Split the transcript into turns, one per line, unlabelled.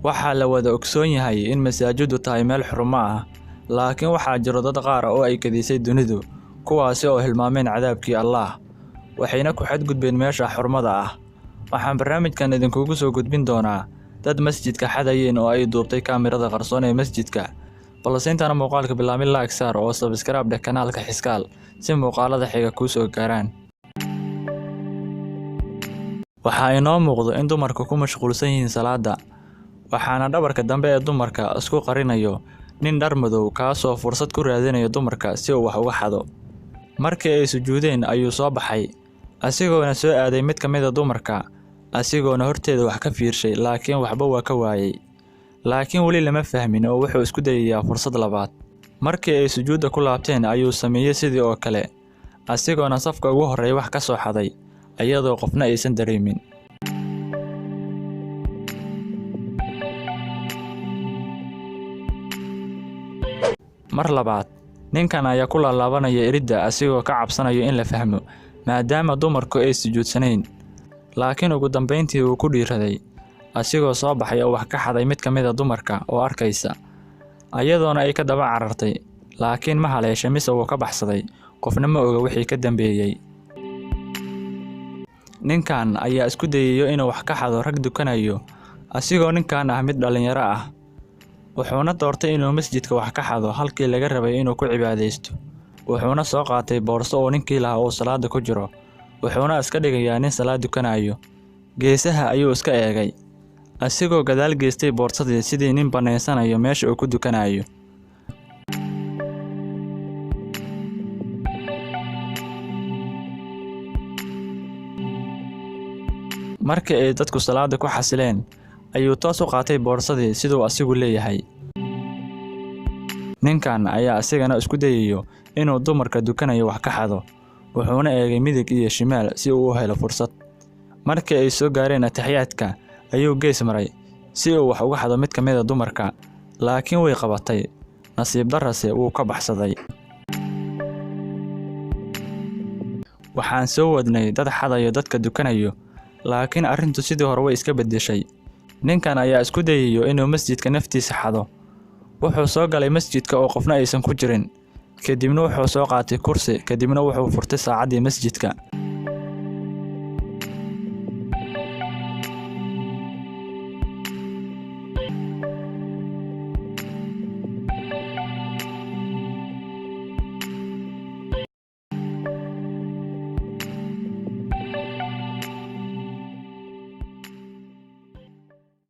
Waxaa la wada ogsoon yahay in masaajidu tahay meel xurumo ah, laakiin waxaa jiro dad qaar oo ay kadisay dunidu, kuwaasi oo hilmaameen cadaabkii Allah, waxayna ku xadgudbeen meesha xurmada ah. Waxaan barnaamijkan idinkugu soo gudbin doonaa dad masjidka xadayeen oo ay duubtay kaamirada qarsoon ee masjidka. balse intaana muuqaalka bilaabin like saar oo subscribe dheh kanaalka Xiskaal si muuqaalada xiga ku soo gaaraan. Waxaa inoo muuqdo in dumarku ku mashquulsan yihiin salaada, waxaana dhabarka dambe ee dumarka isku qarinayo nin dhar madow kaasoo fursad ku raadinayo dumarka si uu wax uga xado. Markii ay sujuudeen ayuu soo baxay, asigoona soo aaday mid ka mid ah dumarka, asigoona horteeda wax ka fiirshay laakiin waxba waa ka waayay. laakiin wali lama fahmin oo wuxuu isku dayayaa fursad labaad. Markii ay sujuudda ku laabteen ayuu sameeyay sidii oo kale, asigoona safka ugu horeeya wax ka soo xaday, iyadoo qofna aysan dareemin. Mar labaad, ninkan ayaa ku laalaabanaya iridda asigoo ka cabsanayo in la fahmo, maadaama dumarku ay sujuudsanayn. laakiin ugu dambeyntii uu ku dhiiraday, asigoo soo baxay oo wax ka xaday mid ka mid ah dumarka oo arkaysa, ayadoona ay ka daba carartay, laakiin ma haleeshay mise uu ka baxsaday, qofna ma oga wixii ka dambeeyay. ninkan ayaa isku dayayo inuu wax ka xado rag dukanayo, asigoo ninkan ah mid dhalinyaro ah, wuxuuna doortay inuu masjidka wax ka xado halkii laga rabay inuu ku cibaadeysto. wuxuuna soo qaatay boorso oo ninkii lahaa uu salaada ku jiro, wuxuuna iska dhigayaa nin salaad dukanayo. geesaha ayuu iska eegay, asigoo gadaal geystay boorsadii sidii nin baneysanayo meesha uu ku dukanayo. markii ay dadku salaada ku xasileen ayuu toos u qaatay boorsadii sidoo asigu leeyahay. ninkan ayaa asigana isku dayayo inuu dumarka dukanayo wax ka xado, wuxuuna eegay midig iyo shimaal si uu u helo fursad. markii ay soo gaareen ataxiyaadka ayuu gees maray si uu wax uga xado mid ka mid ah dumarka, laakiin way qabatay, nasiib darrase wuu ka baxsaday. waxaan soo wadnay dad xadayo dadka dukanayo, laakiin arrintu sidii hore way iska beddeshay. ninkan ayaa isku dayayo inuu masjidka naftiisa xado. wuxuu soo galay masjidka oo qofna aysan ku jirin, kadibna wuxuu soo qaatay kursi, kadibna wuxuu furtay saacaddii masjidka.